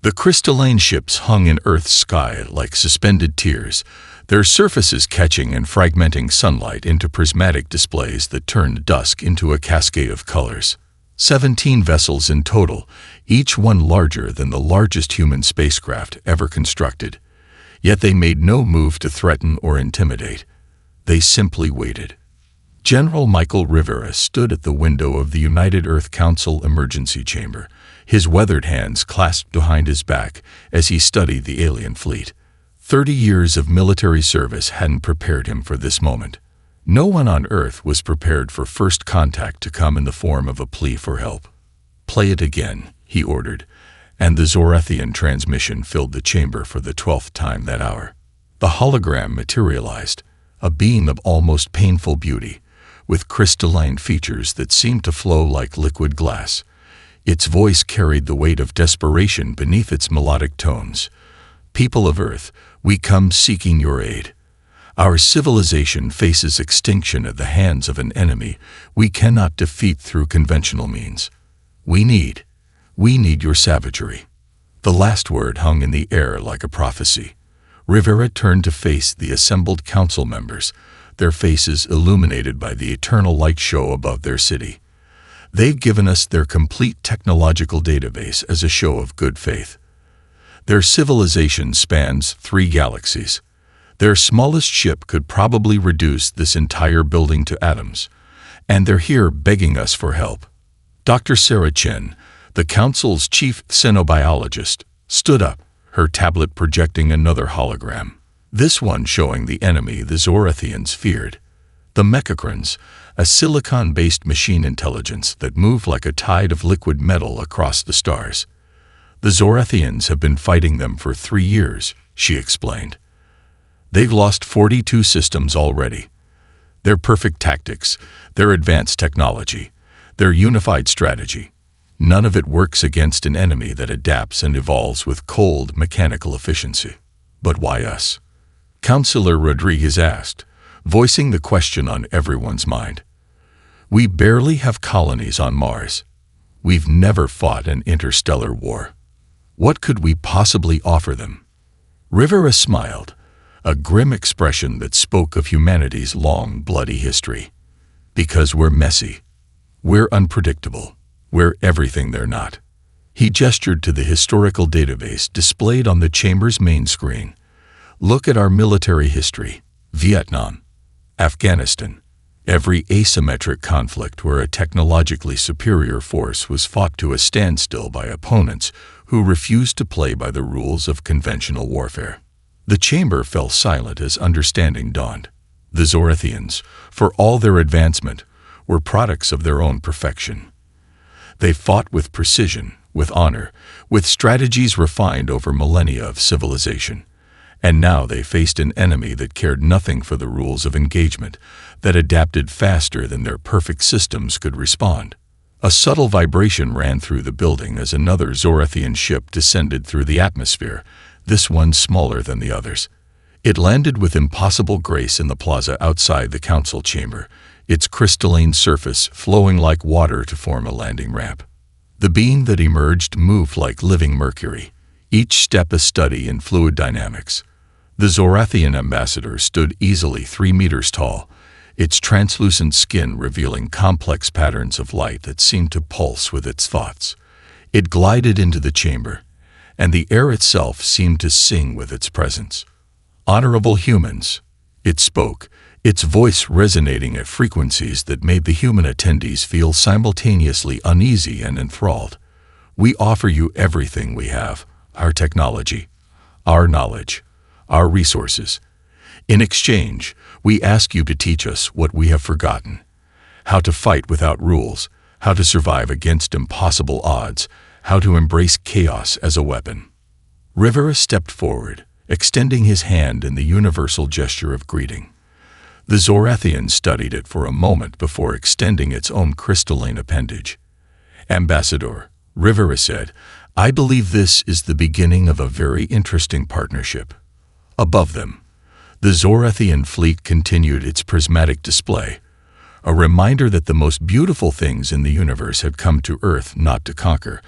The crystalline ships hung in Earth's sky like suspended tears, their surfaces catching and fragmenting sunlight into prismatic displays that turned dusk into a cascade of colors. 17 vessels in total, each one larger than the largest human spacecraft ever constructed. Yet they made no move to threaten or intimidate. They simply waited. General Michael Rivera stood at the window of the United Earth Council emergency chamber, his weathered hands clasped behind his back as he studied the alien fleet. 30 years of military service hadn't prepared him for this moment. No one on Earth was prepared for first contact to come in the form of a plea for help. "Play it again," he ordered, and the Zorathian transmission filled the chamber for the 12th time that hour. The hologram materialized, a being of almost painful beauty, with crystalline features that seemed to flow like liquid glass. Its voice carried the weight of desperation beneath its melodic tones. "People of Earth, we come seeking your aid. Our civilization faces extinction at the hands of an enemy we cannot defeat through conventional means. We need your savagery." The last word hung in the air like a prophecy. Rivera turned to face the assembled council members, their faces illuminated by the eternal light show above their city. "They've given us their complete technological database as a show of good faith. Their civilization spans 3 galaxies. Their smallest ship could probably reduce this entire building to atoms, and they're here begging us for help." Dr. Sarah Chen, the council's chief xenobiologist, stood up, her tablet projecting another hologram, this one showing the enemy the Zorathians feared. The Mechacrons, a silicon-based machine intelligence that moved like a tide of liquid metal across the stars. "The Zorathians have been fighting them for 3 years," she explained. "They've lost 42 systems already. Their perfect tactics, their advanced technology, their unified strategy, none of it works against an enemy that adapts and evolves with cold, mechanical efficiency. But why us?" Councillor Rodriguez asked, voicing the question on everyone's mind. "We barely have colonies on Mars. We've never fought an interstellar war. What could we possibly offer them?" Rivera smiled, a grim expression that spoke of humanity's long, bloody history. "Because we're messy. We're unpredictable. We're everything they're not." He gestured to the historical database displayed on the chamber's main screen. "Look at our military history. Vietnam, Afghanistan, every asymmetric conflict where a technologically superior force was fought to a standstill by opponents who refused to play by the rules of conventional warfare." The chamber fell silent as understanding dawned. The Zorathians, for all their advancement, were products of their own perfection. They fought with precision, with honor, with strategies refined over millennia of civilization. And now they faced an enemy that cared nothing for the rules of engagement, that adapted faster than their perfect systems could respond. A subtle vibration ran through the building as another Zorathian ship descended through the atmosphere, this one smaller than the others. It landed with impossible grace in the plaza outside the council chamber, its crystalline surface flowing like water to form a landing ramp. The being that emerged moved like living mercury, each step a study in fluid dynamics. The Zorathian ambassador stood easily 3 meters tall, its translucent skin revealing complex patterns of light that seemed to pulse with its thoughts. It glided into the chamber, and the air itself seemed to sing with its presence. "Honorable humans," it spoke, its voice resonating at frequencies that made the human attendees feel simultaneously uneasy and enthralled. "We offer you everything we have, our technology, our knowledge, our resources. In exchange, we ask you to teach us what we have forgotten: how to fight without rules, how to survive against impossible odds, how to embrace chaos as a weapon." Rivera stepped forward, extending his hand in the universal gesture of greeting. The Zorathian studied it for a moment before extending its own crystalline appendage. "Ambassador," Rivera said, "I believe this is the beginning of a very interesting partnership." Above them, the Zorathian fleet continued its prismatic display, a reminder that the most beautiful things in the universe had come to Earth not to conquer,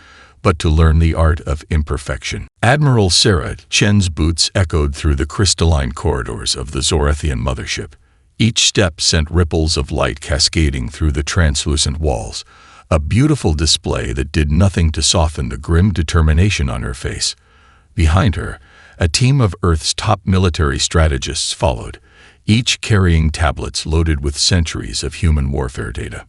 but to learn the art of imperfection. Admiral Sarah Chen's boots echoed through the crystalline corridors of the Zorathian mothership. Each step sent ripples of light cascading through the translucent walls, a beautiful display that did nothing to soften the grim determination on her face. Behind her, a team of Earth's top military strategists followed, each carrying tablets loaded with centuries of human warfare data.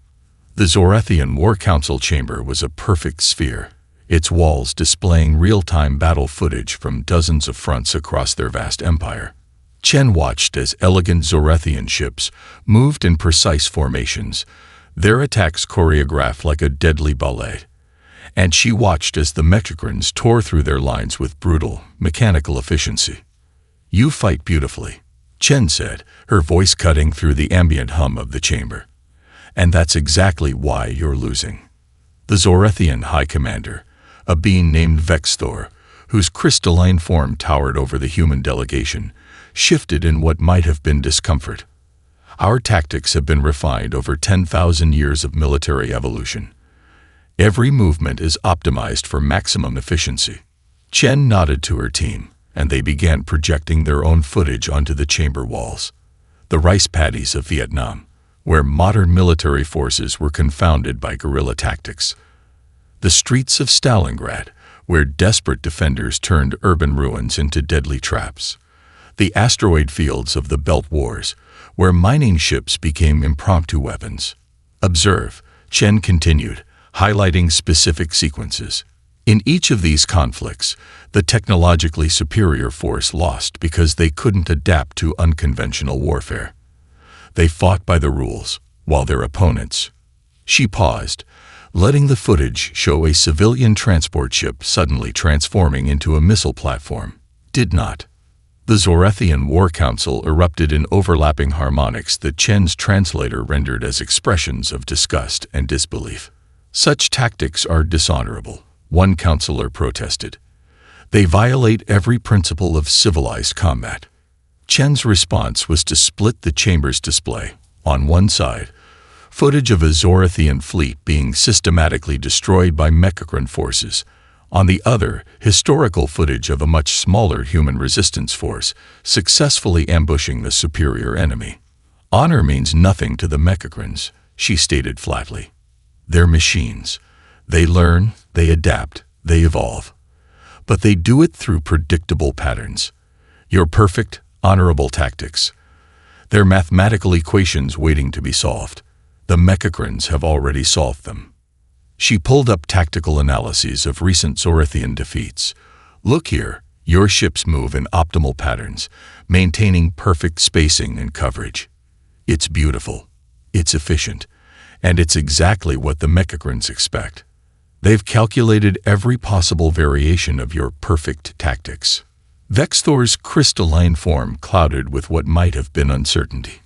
The Zorathian War Council chamber was a perfect sphere, its walls displaying real-time battle footage from dozens of fronts across their vast empire. Chen watched as elegant Zorathian ships moved in precise formations, their attacks choreographed like a deadly ballet. And she watched as the Mechicrans tore through their lines with brutal, mechanical efficiency. "You fight beautifully," Chen said, her voice cutting through the ambient hum of the chamber. "And that's exactly why you're losing." The Zorathian High Commander, a being named Vexthor, whose crystalline form towered over the human delegation, shifted in what might have been discomfort. "Our tactics have been refined over 10,000 years of military evolution. Every movement is optimized for maximum efficiency." Chen nodded to her team, and they began projecting their own footage onto the chamber walls. The rice paddies of Vietnam, where modern military forces were confounded by guerrilla tactics. The streets of Stalingrad, where desperate defenders turned urban ruins into deadly traps. The asteroid fields of the Belt Wars, where mining ships became impromptu weapons. "Observe," Chen continued, highlighting specific sequences. "In each of these conflicts, the technologically superior force lost because they couldn't adapt to unconventional warfare. They fought by the rules, while their opponents—" She paused, letting the footage show a civilian transport ship suddenly transforming into a missile platform. "Did not." The Zorathian War Council erupted in overlapping harmonics that Chen's translator rendered as expressions of disgust and disbelief. "Such tactics are dishonorable," one counselor protested. "They violate every principle of civilized combat." Chen's response was to split the chamber's display. On one side, footage of a Zorathian fleet being systematically destroyed by Mechicran forces. On the other, historical footage of a much smaller human resistance force successfully ambushing the superior enemy. "Honor means nothing to the Mechicrans," she stated flatly. "They're machines. They learn, they adapt, they evolve. But they do it through predictable patterns. Your perfect, honorable tactics. They're mathematical equations waiting to be solved. The Mechicrans have already solved them." She pulled up tactical analyses of recent Zorathian defeats. "Look here, your ships move in optimal patterns, maintaining perfect spacing and coverage. It's beautiful, it's efficient, and it's exactly what the Mechicrans expect. They've calculated every possible variation of your perfect tactics." Vexthor's crystalline form clouded with what might have been uncertainty.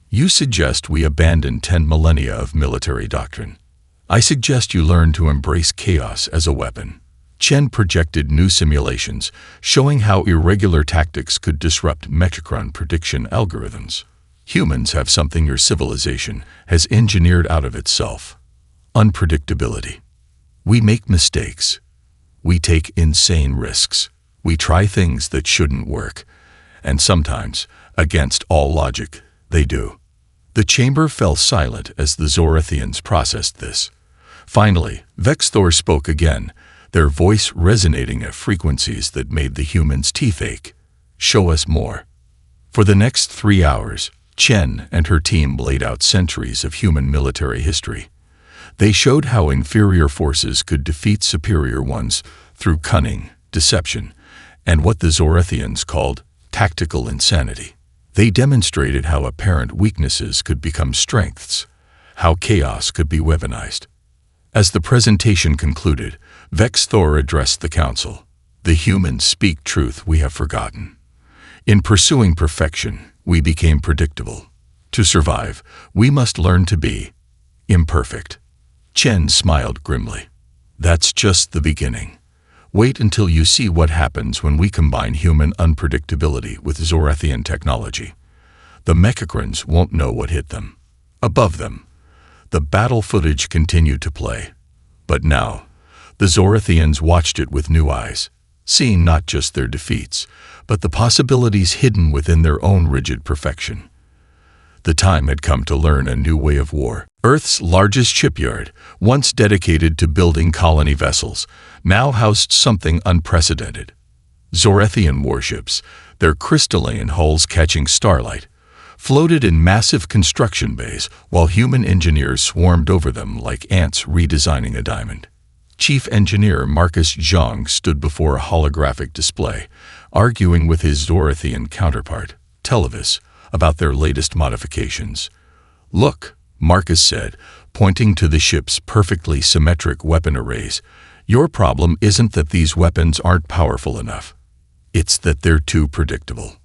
"You suggest we abandon 10 millennia of military doctrine. I suggest you learn to embrace chaos as a weapon." Chen projected new simulations, showing how irregular tactics could disrupt Mechicran prediction algorithms. "Humans have something your civilization has engineered out of itself: unpredictability. We make mistakes. We take insane risks. We try things that shouldn't work. And sometimes, against all logic, they do." The chamber fell silent as the Zorathians processed this. Finally, Vexthor spoke again, their voice resonating at frequencies that made the humans' teeth ache. "Show us more." For the next 3 hours, Chen and her team laid out centuries of human military history. They showed how inferior forces could defeat superior ones through cunning, deception, and what the Zorathians called tactical insanity. They demonstrated how apparent weaknesses could become strengths, how chaos could be weaponized. As the presentation concluded, Vexthor addressed the council. "The humans speak truth we have forgotten. In pursuing perfection, we became predictable. To survive, we must learn to be imperfect." Chen smiled grimly. "That's just the beginning. Wait until you see what happens when we combine human unpredictability with Zorathian technology. The Mechicrans won't know what hit them." Above them, the battle footage continued to play. But now, The Zorathians watched it with new eyes, seeing not just their defeats, but the possibilities hidden within their own rigid perfection. The time had come to learn a new way of war. Earth's largest shipyard, once dedicated to building colony vessels, now housed something unprecedented. Zorathian warships, their crystalline hulls catching starlight, floated in massive construction bays while human engineers swarmed over them like ants redesigning a diamond. Chief Engineer Marcus Zhang stood before a holographic display, arguing with his Zorathian counterpart, Televis, about their latest modifications. "Look," Marcus said, pointing to the ship's perfectly symmetric weapon arrays, "your problem isn't that these weapons aren't powerful enough. It's that they're too predictable."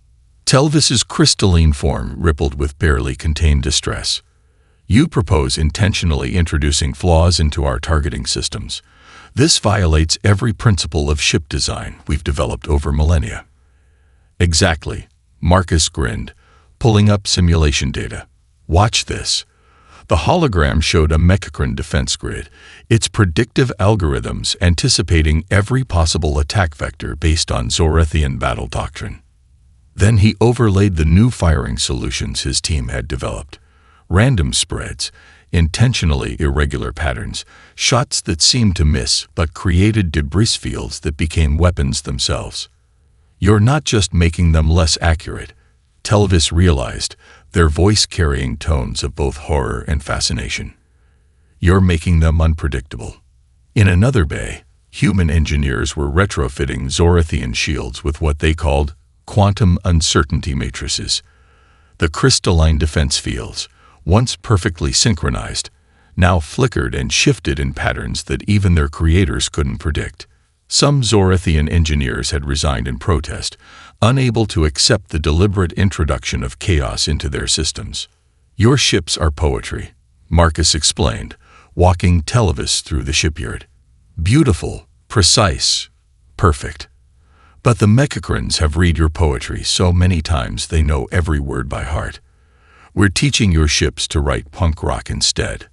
Televis's crystalline form rippled with barely contained distress. "You propose intentionally introducing flaws into our targeting systems. This violates every principle of ship design we've developed over millennia." "Exactly," Marcus grinned, pulling up simulation data. "Watch this." The hologram showed a Mechacron defense grid, its predictive algorithms anticipating every possible attack vector based on Zorathian battle doctrine. Then he overlaid the new firing solutions his team had developed. Random spreads, intentionally irregular patterns, shots that seemed to miss but created debris fields that became weapons themselves. "You're not just making them less accurate," Televis realized, their voice carrying tones of both horror and fascination. "You're making them unpredictable." In another bay, human engineers were retrofitting Zorathian shields with what they called quantum uncertainty matrices. The crystalline defense fields, once perfectly synchronized, now flickered and shifted in patterns that even their creators couldn't predict. Some Zorathian engineers had resigned in protest, unable to accept the deliberate introduction of chaos into their systems. "Your ships are poetry," Marcus explained, walking Televis through the shipyard. "Beautiful, precise, perfect. But the Mechacrons have read your poetry so many times they know every word by heart. We're teaching your ships to write punk rock instead."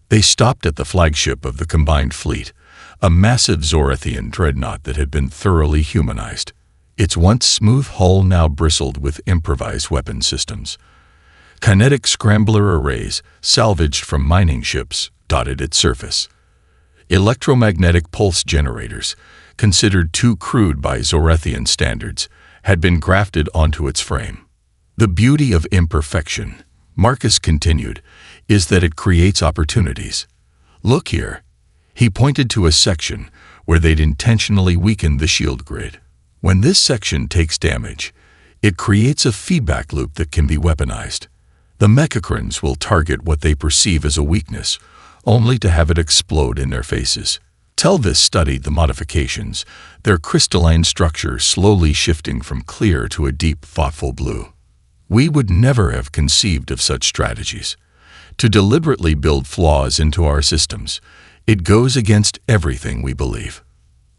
They stopped at the flagship of the combined fleet, a massive Zorathian dreadnought that had been thoroughly humanized. Its once smooth hull now bristled with improvised weapon systems. Kinetic scrambler arrays, salvaged from mining ships, dotted its surface. Electromagnetic pulse generators, considered too crude by Zorathian standards, had been grafted onto its frame. "The beauty of imperfection," Marcus continued, "is that it creates opportunities. Look here." He pointed to a section where they'd intentionally weakened the shield grid. "When this section takes damage, it creates a feedback loop that can be weaponized. The Mechacrons will target what they perceive as a weakness, only to have it explode in their faces." Televis studied the modifications, their crystalline structure slowly shifting from clear to a deep, thoughtful blue. "We would never have conceived of such strategies. To deliberately build flaws into our systems, it goes against everything we believe.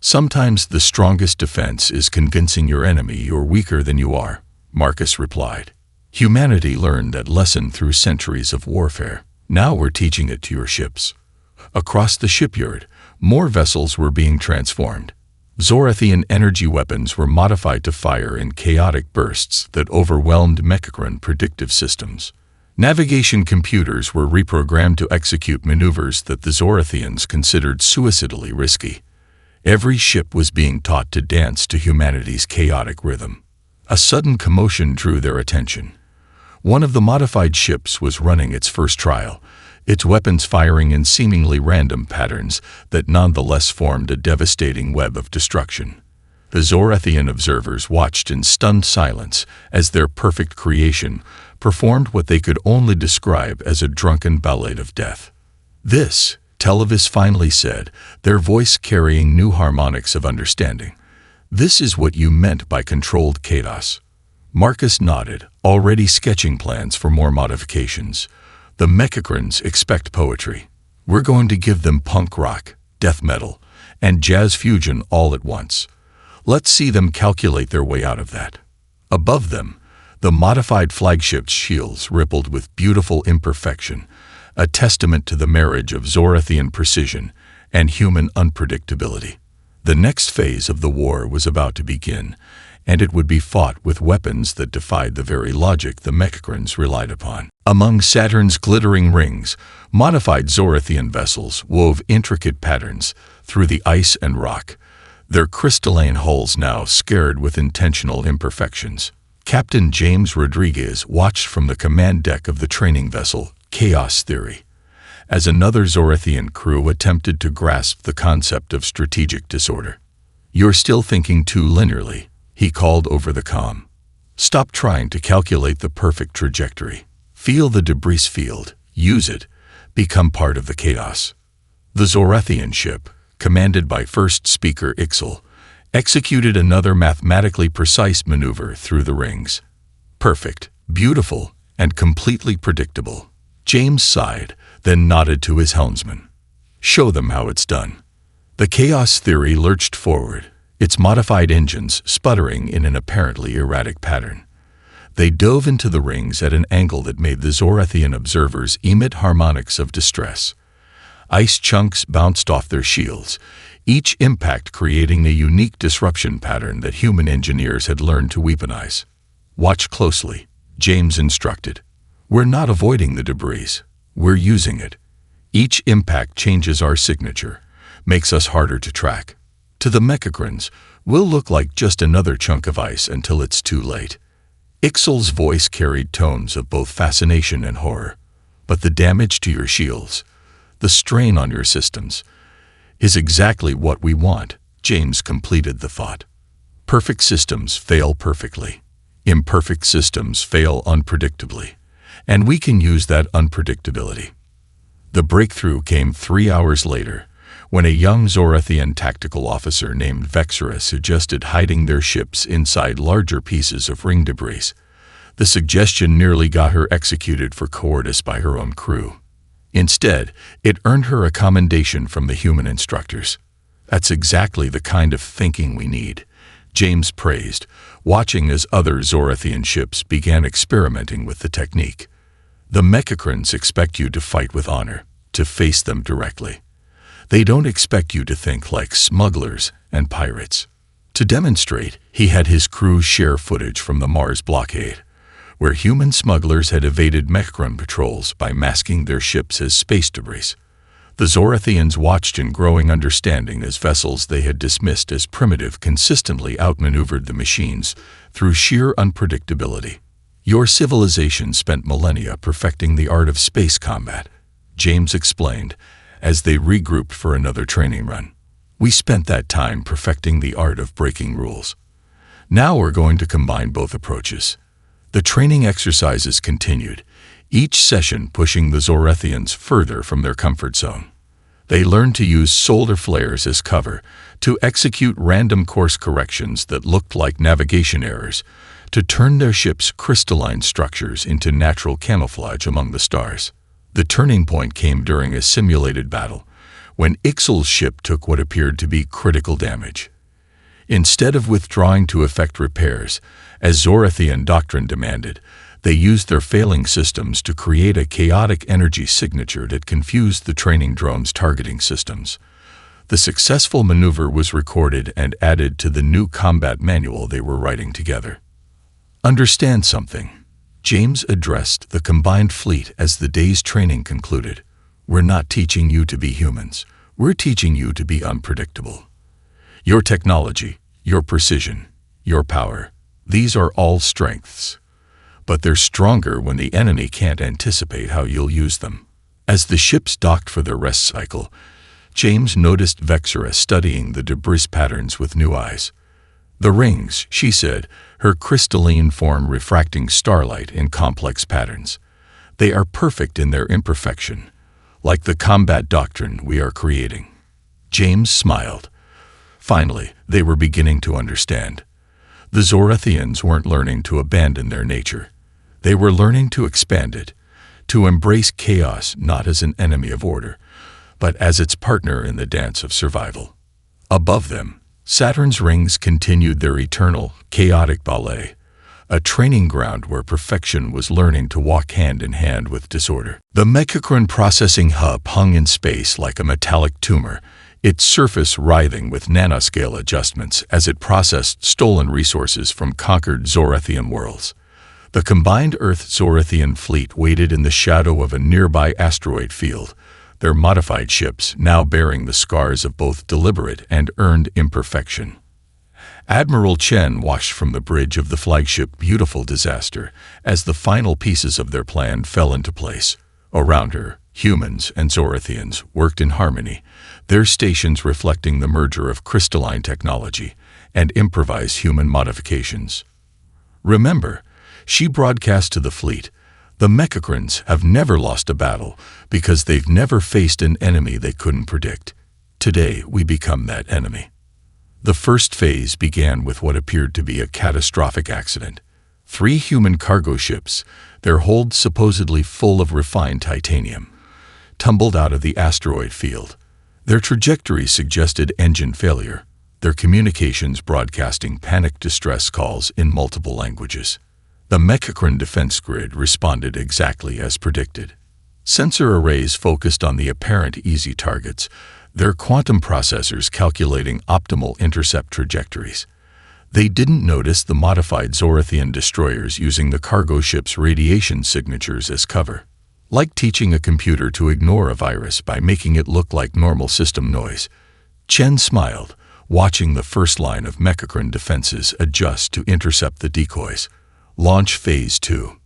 Sometimes the strongest defense is convincing your enemy you're weaker than you are," Marcus replied. "Humanity learned that lesson through centuries of warfare. Now we're teaching it to your ships." Across the shipyard, more vessels were being transformed. Zorathian energy weapons were modified to fire in chaotic bursts that overwhelmed Mechacron predictive systems. Navigation computers were reprogrammed to execute maneuvers that the Zorathians considered suicidally risky. Every ship was being taught to dance to humanity's chaotic rhythm. A sudden commotion drew their attention. One of the modified ships was running its first trial, its weapons firing in seemingly random patterns that nonetheless formed a devastating web of destruction. The Zorathian observers watched in stunned silence as their perfect creation performed what they could only describe as a drunken ballet of death. "This," Televis finally said, their voice carrying new harmonics of understanding, "this is what you meant by controlled chaos." Marcus nodded, already sketching plans for more modifications. "The Mechacrons expect poetry. We're going to give them punk rock, death metal, and jazz fusion all at once. Let's see them calculate their way out of that." Above them, the modified flagship's shields rippled with beautiful imperfection, a testament to the marriage of Zorathian precision and human unpredictability. The next phase of the war was about to begin, and it would be fought with weapons that defied the very logic the Mechicrons relied upon. Among Saturn's glittering rings, modified Zorathian vessels wove intricate patterns through the ice and rock, their crystalline hulls now scarred with intentional imperfections. Captain James Rodriguez watched from the command deck of the training vessel Chaos Theory, as another Zorathian crew attempted to grasp the concept of strategic disorder. "You're still thinking too linearly," he called over the comm. "Stop trying to calculate the perfect trajectory. Feel the debris field, use it, become part of the chaos." The Zorathian ship, commanded by First Speaker Ixal, executed another mathematically precise maneuver through the rings. Perfect, beautiful, and completely predictable. James sighed, then nodded to his helmsman. "Show them how it's done." The Chaos Theory lurched forward, its modified engines sputtering in an apparently erratic pattern. They dove into the rings at an angle that made the Zorathian observers emit harmonics of distress. Ice chunks bounced off their shields, each impact creating a unique disruption pattern that human engineers had learned to weaponize. "Watch closely," James instructed. "We're not avoiding the debris. We're using it. Each impact changes our signature, makes us harder to track. To the Mechicrons, we'll look like just another chunk of ice until it's too late." Ixal's voice carried tones of both fascination and horror. "But the damage to your shields, the strain on your systems, is exactly what we want," James completed the thought. "Perfect systems fail perfectly. Imperfect systems fail unpredictably. And we can use that unpredictability." The breakthrough came 3 hours later, when a young Zorathian tactical officer named Vexera suggested hiding their ships inside larger pieces of ring debris. The suggestion nearly got her executed for cowardice by her own crew. Instead, it earned her a commendation from the human instructors. "That's exactly the kind of thinking we need," James praised, watching as other Zorathian ships began experimenting with the technique. "The Mechicrons expect you to fight with honor, to face them directly. They don't expect you to think like smugglers and pirates." To demonstrate, he had his crew share footage from the Mars blockade, where human smugglers had evaded Mechicron patrols by masking their ships as space debris. The Zorathians watched in growing understanding as vessels they had dismissed as primitive consistently outmaneuvered the machines through sheer unpredictability. "Your civilization spent millennia perfecting the art of space combat," James explained, as they regrouped for another training run. "We spent that time perfecting the art of breaking rules. Now we're going to combine both approaches." The training exercises continued, each session pushing the Zorathians further from their comfort zone. They learned to use solar flares as cover, to execute random course corrections that looked like navigation errors, to turn their ships' crystalline structures into natural camouflage among the stars. The turning point came during a simulated battle, when Ixal's ship took what appeared to be critical damage. Instead of withdrawing to effect repairs, as Zorathian doctrine demanded, they used their failing systems to create a chaotic energy signature that confused the training drone's targeting systems. The successful maneuver was recorded and added to the new combat manual they were writing together. "Understand something," James addressed the combined fleet as the day's training concluded. "We're not teaching you to be humans. We're teaching you to be unpredictable. Your technology, your precision, your power, these are all strengths. But they're stronger when the enemy can't anticipate how you'll use them." As the ships docked for their rest cycle, James noticed Vexera studying the debris patterns with new eyes. "The rings," she said, her crystalline form refracting starlight in complex patterns. "They are perfect in their imperfection, like the combat doctrine we are creating." James smiled. Finally, they were beginning to understand. The Zorathians weren't learning to abandon their nature. They were learning to expand it, to embrace chaos not as an enemy of order, but as its partner in the dance of survival. Above them, Saturn's rings continued their eternal, chaotic ballet, a training ground where perfection was learning to walk hand in hand with disorder. The Mechicron processing hub hung in space like a metallic tumor, its surface writhing with nanoscale adjustments as it processed stolen resources from conquered Zorathian worlds. The combined Earth-Zorathian fleet waited in the shadow of a nearby asteroid field, their modified ships now bearing the scars of both deliberate and earned imperfection. Admiral Chen watched from the bridge of the flagship Beautiful Disaster as the final pieces of their plan fell into place. Around her, humans and Zorathians worked in harmony, their stations reflecting the merger of crystalline technology and improvised human modifications. Remember, she broadcast to the fleet, the Mechacrons have never lost a battle because they've never faced an enemy they couldn't predict. Today, we become that enemy. The first phase began with what appeared to be a catastrophic accident. 3 human cargo ships, their holds supposedly full of refined titanium, tumbled out of the asteroid field. Their trajectory suggested engine failure, their communications broadcasting panic distress calls in multiple languages. The Mechacron defense grid responded exactly as predicted. Sensor arrays focused on the apparent easy targets, their quantum processors calculating optimal intercept trajectories. They didn't notice the modified Zorathian destroyers using the cargo ship's radiation signatures as cover. Like teaching a computer to ignore a virus by making it look like normal system noise, Chen smiled, watching the first line of Mechacron defenses adjust to intercept the decoys. Launch Phase 2.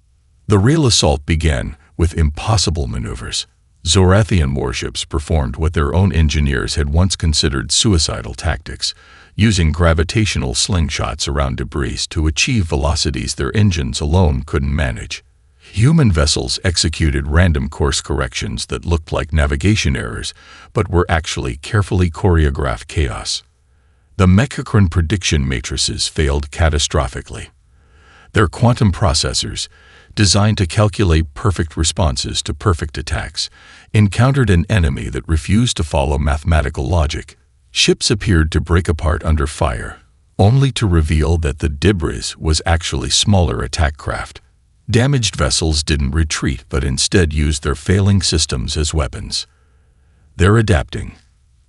The real assault began with impossible maneuvers. Zorathian warships performed what their own engineers had once considered suicidal tactics, using gravitational slingshots around debris to achieve velocities their engines alone couldn't manage. Human vessels executed random course corrections that looked like navigation errors, but were actually carefully choreographed chaos. The Mechacron prediction matrices failed catastrophically. Their quantum processors, designed to calculate perfect responses to perfect attacks, encountered an enemy that refused to follow mathematical logic. Ships appeared to break apart under fire, only to reveal that the debris was actually smaller attack craft. Damaged vessels didn't retreat but instead used their failing systems as weapons. They're adapting,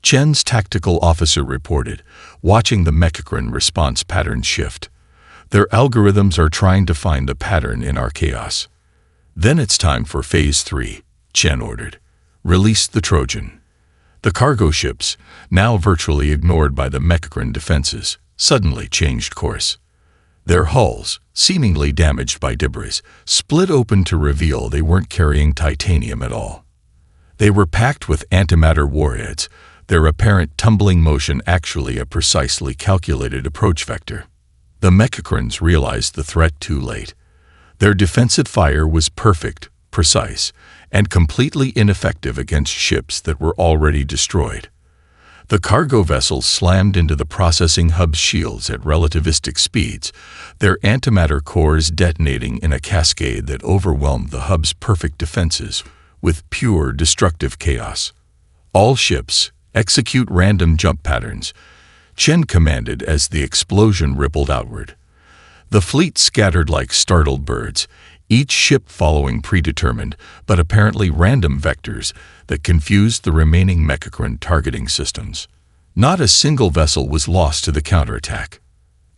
Chen's tactical officer reported, watching the Mechacron response pattern shift. Their algorithms are trying to find the pattern in our chaos. Then it's time for Phase 3, Chen ordered. Release the Trojan. The cargo ships, now virtually ignored by the Mechacron defenses, suddenly changed course. Their hulls, seemingly damaged by debris, split open to reveal they weren't carrying titanium at all. They were packed with antimatter warheads, their apparent tumbling motion actually a precisely calculated approach vector. The Mechacrons realized the threat too late. Their defensive fire was perfect, precise, and completely ineffective against ships that were already destroyed. The cargo vessels slammed into the processing hub's shields at relativistic speeds, their antimatter cores detonating in a cascade that overwhelmed the hub's perfect defenses with pure destructive chaos. All ships, execute random jump patterns, Chen commanded as the explosion rippled outward. The fleet scattered like startled birds, each ship following predetermined but apparently random vectors that confused the remaining Mechacron targeting systems. Not a single vessel was lost to the counterattack.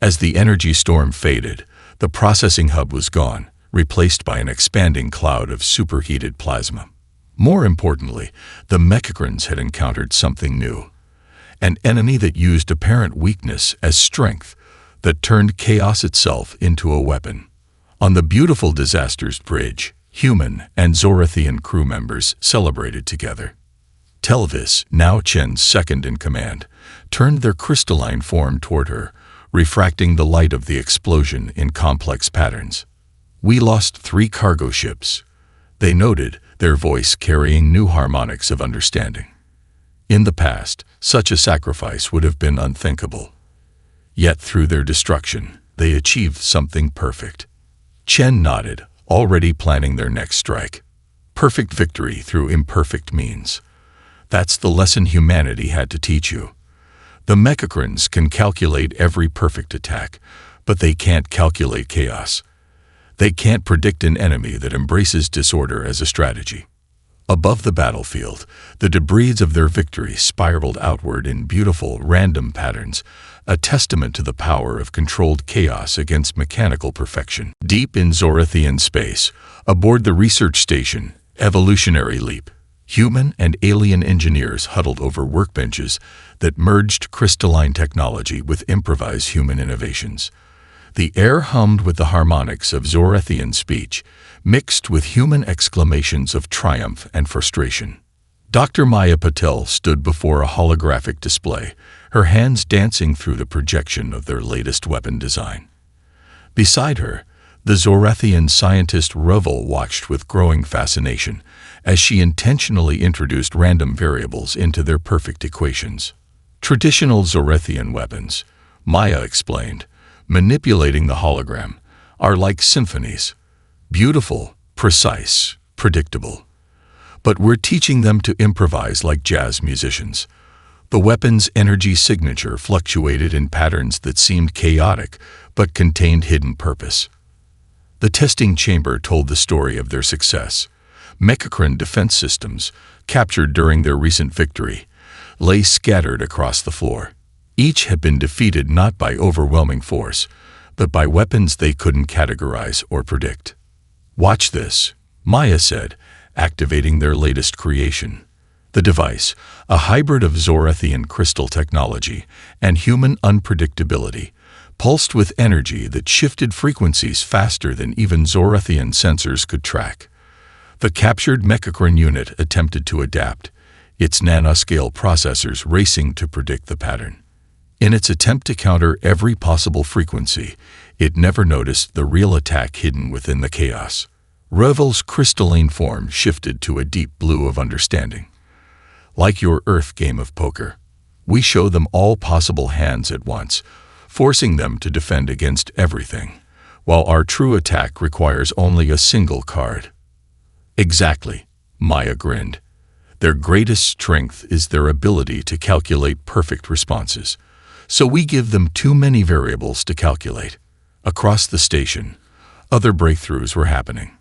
As the energy storm faded, the processing hub was gone, replaced by an expanding cloud of superheated plasma. More importantly, the Mechacrons had encountered something new. An enemy that used apparent weakness as strength, that turned chaos itself into a weapon. On the Beautiful Disaster's bridge, human and Zorathian crew members celebrated together. Telvis, now Chen's second in command, turned their crystalline form toward her, refracting the light of the explosion in complex patterns. We lost 3 cargo ships, they noted, their voice carrying new harmonics of understanding. In the past, such a sacrifice would have been unthinkable. Yet through their destruction, they achieved something perfect. Chen nodded, already planning their next strike. Perfect victory through imperfect means. That's the lesson humanity had to teach you. The Mechacrons can calculate every perfect attack, but they can't calculate chaos. They can't predict an enemy that embraces disorder as a strategy. Above the battlefield, the debris of their victory spiraled outward in beautiful, random patterns, a testament to the power of controlled chaos against mechanical perfection. Deep in Zorathian space, aboard the research station, Evolutionary Leap, human and alien engineers huddled over workbenches that merged crystalline technology with improvised human innovations. The air hummed with the harmonics of Zorathian speech, mixed with human exclamations of triumph and frustration. Dr. Maya Patel stood before a holographic display, her hands dancing through the projection of their latest weapon design. Beside her, the Zorathian scientist Revel watched with growing fascination as she intentionally introduced random variables into their perfect equations. Traditional Zorathian weapons, Maya explained, manipulating the hologram, are like symphonies. Beautiful, precise, predictable. But we're teaching them to improvise like jazz musicians. The weapon's energy signature fluctuated in patterns that seemed chaotic but contained hidden purpose. The testing chamber told the story of their success. Mechacron defense systems, captured during their recent victory, lay scattered across the floor. Each had been defeated not by overwhelming force, but by weapons they couldn't categorize or predict. "Watch this," Maya said, activating their latest creation. The device, a hybrid of Zorathian crystal technology and human unpredictability, pulsed with energy that shifted frequencies faster than even Zorathian sensors could track. The captured Mechacron unit attempted to adapt, its nanoscale processors racing to predict the pattern. In its attempt to counter every possible frequency, it never noticed the real attack hidden within the chaos. Revel's crystalline form shifted to a deep blue of understanding. Like your Earth game of poker, we show them all possible hands at once, forcing them to defend against everything, while our true attack requires only a single card. Exactly, Maya grinned. Their greatest strength is their ability to calculate perfect responses. So we give them too many variables to calculate. Across the station, other breakthroughs were happening.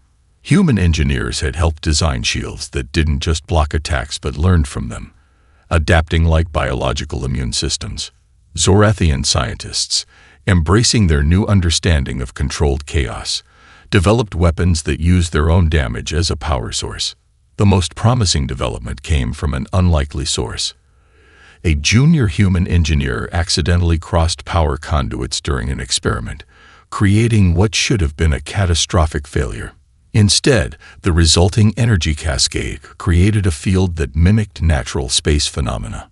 Human engineers had helped design shields that didn't just block attacks but learned from them, adapting like biological immune systems. Zorathian scientists, embracing their new understanding of controlled chaos, developed weapons that used their own damage as a power source. The most promising development came from an unlikely source. A junior human engineer accidentally crossed power conduits during an experiment, creating what should have been a catastrophic failure. Instead, the resulting energy cascade created a field that mimicked natural space phenomena.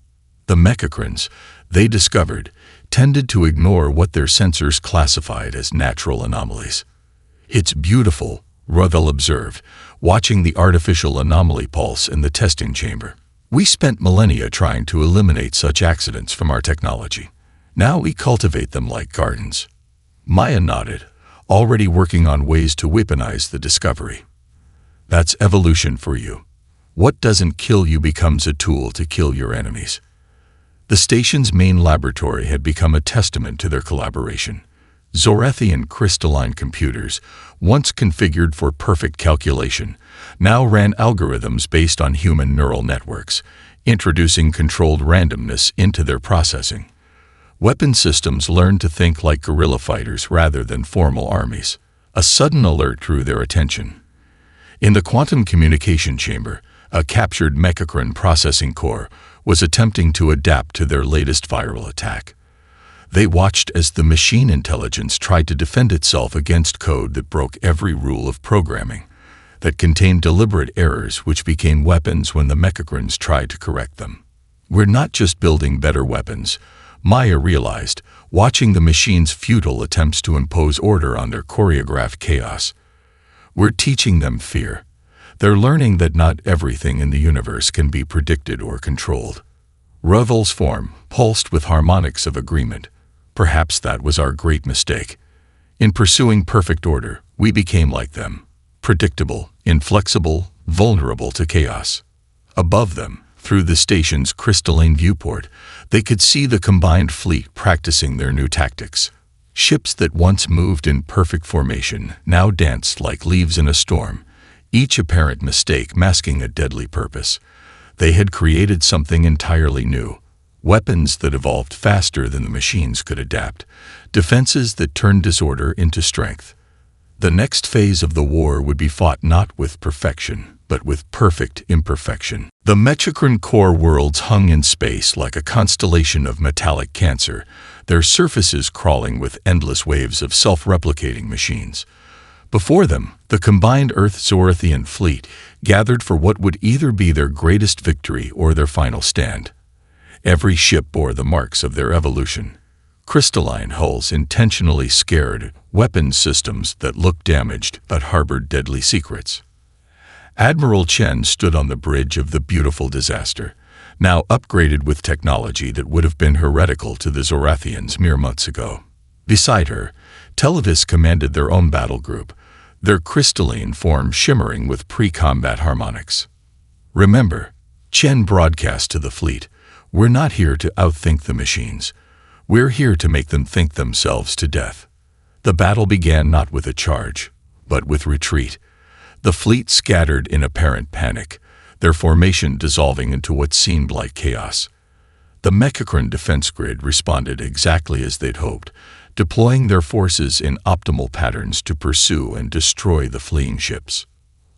The Mechacrons, they discovered, tended to ignore what their sensors classified as natural anomalies. "It's beautiful," Revel observed, watching the artificial anomaly pulse in the testing chamber. "We spent millennia trying to eliminate such accidents from our technology. Now we cultivate them like gardens." Maya nodded, already working on ways to weaponize the discovery. "That's evolution for you. What doesn't kill you becomes a tool to kill your enemies." The station's main laboratory had become a testament to their collaboration. Zorathian crystalline computers, once configured for perfect calculation, now ran algorithms based on human neural networks, introducing controlled randomness into their processing. Weapon systems learned to think like guerrilla fighters rather than formal armies. A sudden alert drew their attention. In the quantum communication chamber, a captured Mechacron processing core was attempting to adapt to their latest viral attack. They watched as the machine intelligence tried to defend itself against code that broke every rule of programming, that contained deliberate errors which became weapons when the Mechacrons tried to correct them. "We're not just building better weapons," Maya realized, watching the machine's futile attempts to impose order on their choreographed chaos. "We're teaching them fear. They're learning that not everything in the universe can be predicted or controlled." Revel's form pulsed with harmonics of agreement. "Perhaps that was our great mistake. In pursuing perfect order, we became like them, predictable, inflexible, vulnerable to chaos." Above them, through the station's crystalline viewport, they could see the combined fleet practicing their new tactics. Ships that once moved in perfect formation now danced like leaves in a storm, each apparent mistake masking a deadly purpose. They had created something entirely new. Weapons that evolved faster than the machines could adapt. Defenses that turned disorder into strength. The next phase of the war would be fought not with perfection, but with perfect imperfection. The Mechacran core worlds hung in space like a constellation of metallic cancer, their surfaces crawling with endless waves of self-replicating machines. Before them, the combined Earth-Zorathian fleet gathered for what would either be their greatest victory or their final stand. Every ship bore the marks of their evolution. Crystalline hulls intentionally scared, weapons systems that looked damaged but harbored deadly secrets. Admiral Chen stood on the bridge of the beautiful disaster, now upgraded with technology that would have been heretical to the Zorathians mere months ago. Beside her, Televis commanded their own battle group, their crystalline form shimmering with pre-combat harmonics. Remember, Chen broadcast to the fleet, "We're not here to outthink the machines. We're here to make them think themselves to death." The battle began not with a charge, but with retreat. The fleet scattered in apparent panic, their formation dissolving into what seemed like chaos. The Mechacran defense grid responded exactly as they'd hoped, deploying their forces in optimal patterns to pursue and destroy the fleeing ships.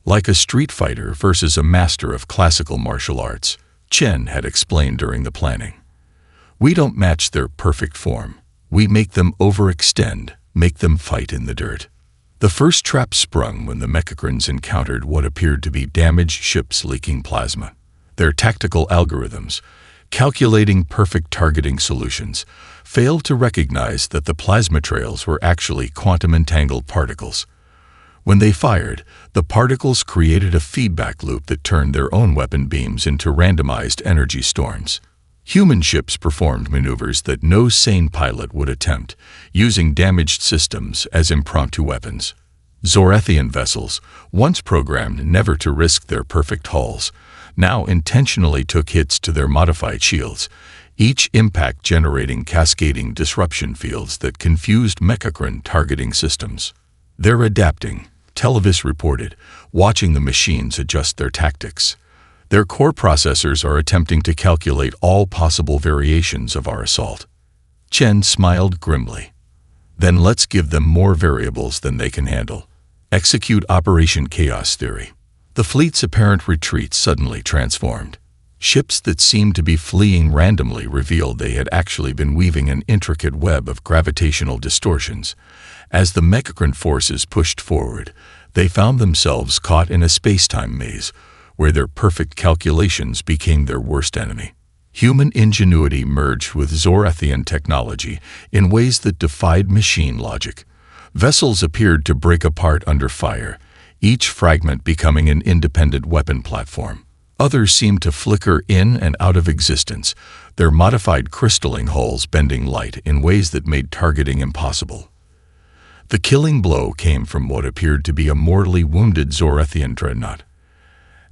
Like a street fighter versus a master of classical martial arts, Chen had explained during the planning. "We don't match their perfect form. We make them overextend, make them fight in the dirt." The first trap sprung when the Mechacrans encountered what appeared to be damaged ships leaking plasma. Their tactical algorithms, calculating perfect targeting solutions, failed to recognize that the plasma trails were actually quantum-entangled particles. When they fired, the particles created a feedback loop that turned their own weapon beams into randomized energy storms. Human ships performed maneuvers that no sane pilot would attempt, using damaged systems as impromptu weapons. Zorathian vessels, once programmed never to risk their perfect hulls, now intentionally took hits to their modified shields, each impact generating cascading disruption fields that confused Mechacran targeting systems. "They're adapting," Televis reported, watching the machines adjust their tactics. "Their core processors are attempting to calculate all possible variations of our assault." Chen smiled grimly. "Then let's give them more variables than they can handle. Execute Operation Chaos Theory." The fleet's apparent retreat suddenly transformed. Ships that seemed to be fleeing randomly revealed they had actually been weaving an intricate web of gravitational distortions. As the Mechacran forces pushed forward, they found themselves caught in a space-time maze, where their perfect calculations became their worst enemy. Human ingenuity merged with Zorathian technology in ways that defied machine logic. Vessels appeared to break apart under fire, each fragment becoming an independent weapon platform. Others seemed to flicker in and out of existence, their modified crystalline hulls bending light in ways that made targeting impossible. The killing blow came from what appeared to be a mortally wounded Zorathian dreadnought.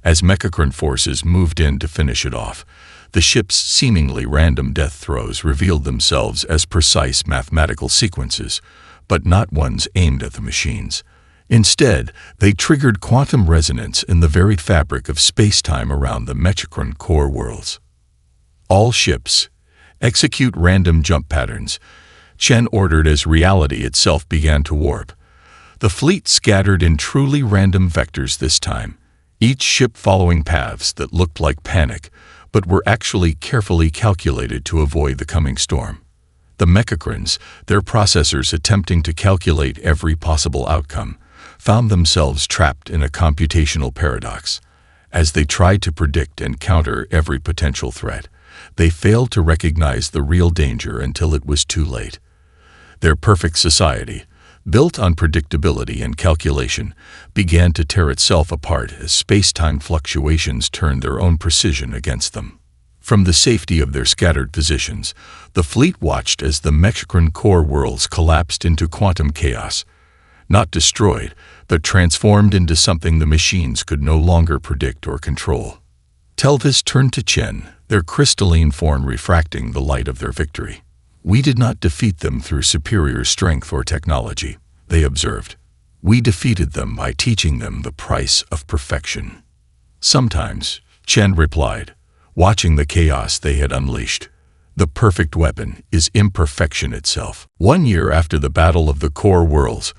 As Mechacran forces moved in to finish it off, the ship's seemingly random death throes revealed themselves as precise mathematical sequences, but not ones aimed at the machines. Instead, they triggered quantum resonance in the very fabric of space-time around the Mechacran core worlds. "All ships, execute random jump patterns," Chen ordered as reality itself began to warp. The fleet scattered in truly random vectors this time, each ship following paths that looked like panic, but were actually carefully calculated to avoid the coming storm. The Mechacrans, their processors attempting to calculate every possible outcome, found themselves trapped in a computational paradox. As they tried to predict and counter every potential threat, they failed to recognize the real danger until it was too late. Their perfect society, built on predictability and calculation, began to tear itself apart as space-time fluctuations turned their own precision against them. From the safety of their scattered positions, the fleet watched as the Mechacran core worlds collapsed into quantum chaos. Not destroyed, but transformed into something the machines could no longer predict or control. Televis turned to Chen, their crystalline form refracting the light of their victory. "We did not defeat them through superior strength or technology," they observed. We defeated them by teaching them the price of perfection. Sometimes, Chen replied, watching the chaos they had unleashed. The perfect weapon is imperfection itself. 1 year after the Battle of the Core Worlds,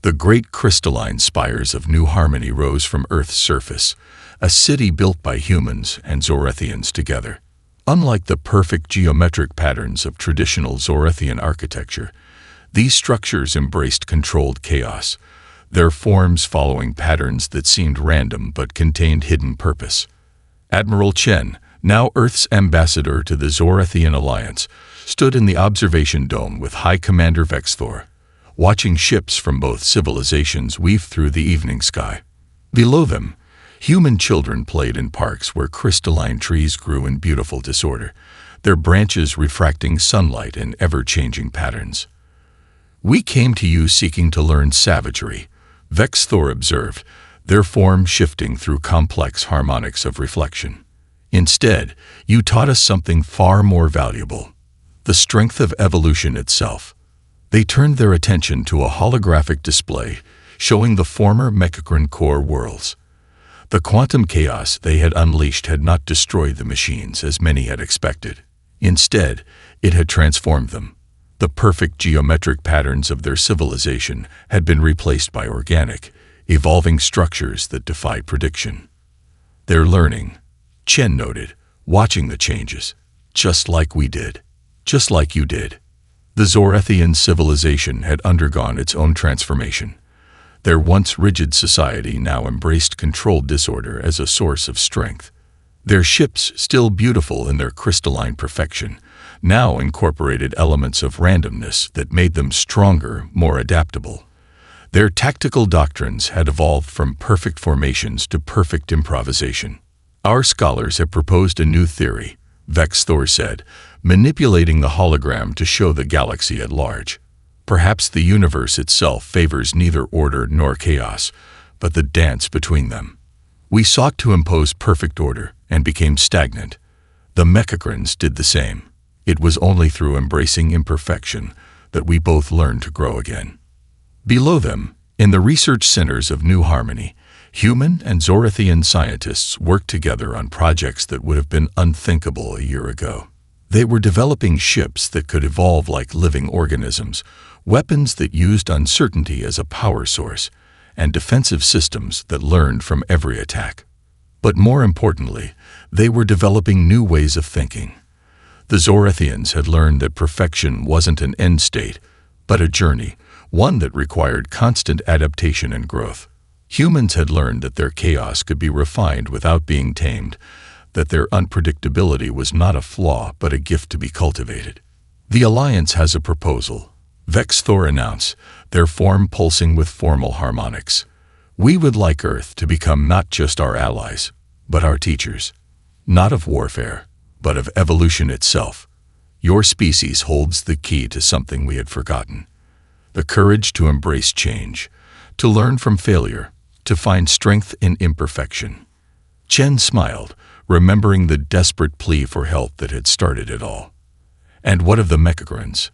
the great crystalline spires of New Harmony rose from Earth's surface, a city built by humans and Zorathians together. Unlike the perfect geometric patterns of traditional Zorathian architecture, these structures embraced controlled chaos, their forms following patterns that seemed random but contained hidden purpose. Admiral Chen, now Earth's ambassador to the Zorathian Alliance, stood in the observation dome with High Commander Vexthor, watching ships from both civilizations weave through the evening sky. Below them, human children played in parks where crystalline trees grew in beautiful disorder, their branches refracting sunlight in ever-changing patterns. "We came to you seeking to learn savagery," Vexthor observed, their form shifting through complex harmonics of reflection. "Instead, you taught us something far more valuable: the strength of evolution itself." They turned their attention to a holographic display showing the former Mechacran core worlds. The quantum chaos they had unleashed had not destroyed the machines as many had expected. Instead, it had transformed them. The perfect geometric patterns of their civilization had been replaced by organic, evolving structures that defied prediction. "They're learning," Chen noted, watching the changes. "Just like we did. Just like you did." The Zorathian civilization had undergone its own transformation. Their once rigid society now embraced controlled disorder as a source of strength. Their ships, still beautiful in their crystalline perfection, now incorporated elements of randomness that made them stronger, more adaptable. Their tactical doctrines had evolved from perfect formations to perfect improvisation. "Our scholars have proposed a new theory," Vexthor said, manipulating the hologram to show the galaxy at large. "Perhaps the universe itself favors neither order nor chaos, but the dance between them. We sought to impose perfect order and became stagnant. The Mechacrans did the same. It was only through embracing imperfection that we both learned to grow again." Below them, in the research centers of New Harmony, human and Zorathian scientists worked together on projects that would have been unthinkable a year ago. They were developing ships that could evolve like living organisms, weapons that used uncertainty as a power source, and defensive systems that learned from every attack. But more importantly, they were developing new ways of thinking. The Zorathians had learned that perfection wasn't an end state, but a journey, one that required constant adaptation and growth. Humans had learned that their chaos could be refined without being tamed, that their unpredictability was not a flaw but a gift to be cultivated. "The Alliance has a proposal," Vexthor announced, their form pulsing with formal harmonics. "We would like Earth to become not just our allies, but our teachers. Not of warfare, but of evolution itself. Your species holds the key to something we had forgotten: the courage to embrace change, to learn from failure, to find strength in imperfection." Chen smiled, remembering the desperate plea for help that had started it all. "And what of the Mechacrans?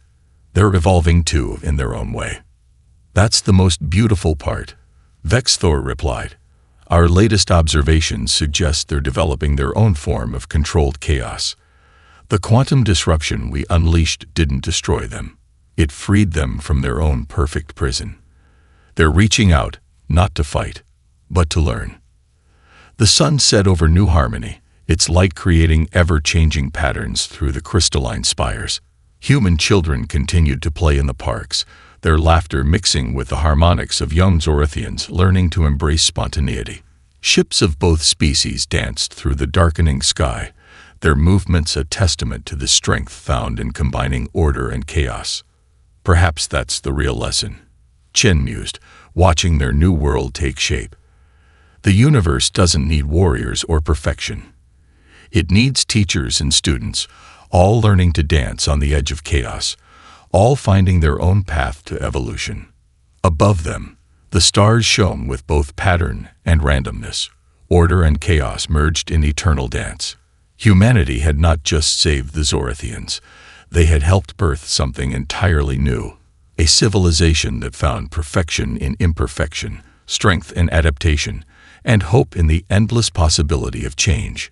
They're evolving too, in their own way." "That's the most beautiful part," Vexthor replied. "Our latest observations suggest they're developing their own form of controlled chaos. The quantum disruption we unleashed didn't destroy them. It freed them from their own perfect prison. They're reaching out, not to fight, but to learn." The sun set over New Harmony, its light creating ever-changing patterns through the crystalline spires. Human children continued to play in the parks, their laughter mixing with the harmonics of young Zorathians learning to embrace spontaneity. Ships of both species danced through the darkening sky, their movements a testament to the strength found in combining order and chaos. "Perhaps that's the real lesson," Chen mused, watching their new world take shape. "The universe doesn't need warriors or perfection. It needs teachers and students, all learning to dance on the edge of chaos, all finding their own path to evolution." Above them, the stars shone with both pattern and randomness. Order and chaos merged in eternal dance. Humanity had not just saved the Zorathians. They had helped birth something entirely new: a civilization that found perfection in imperfection, strength in adaptation, and hope in the endless possibility of change.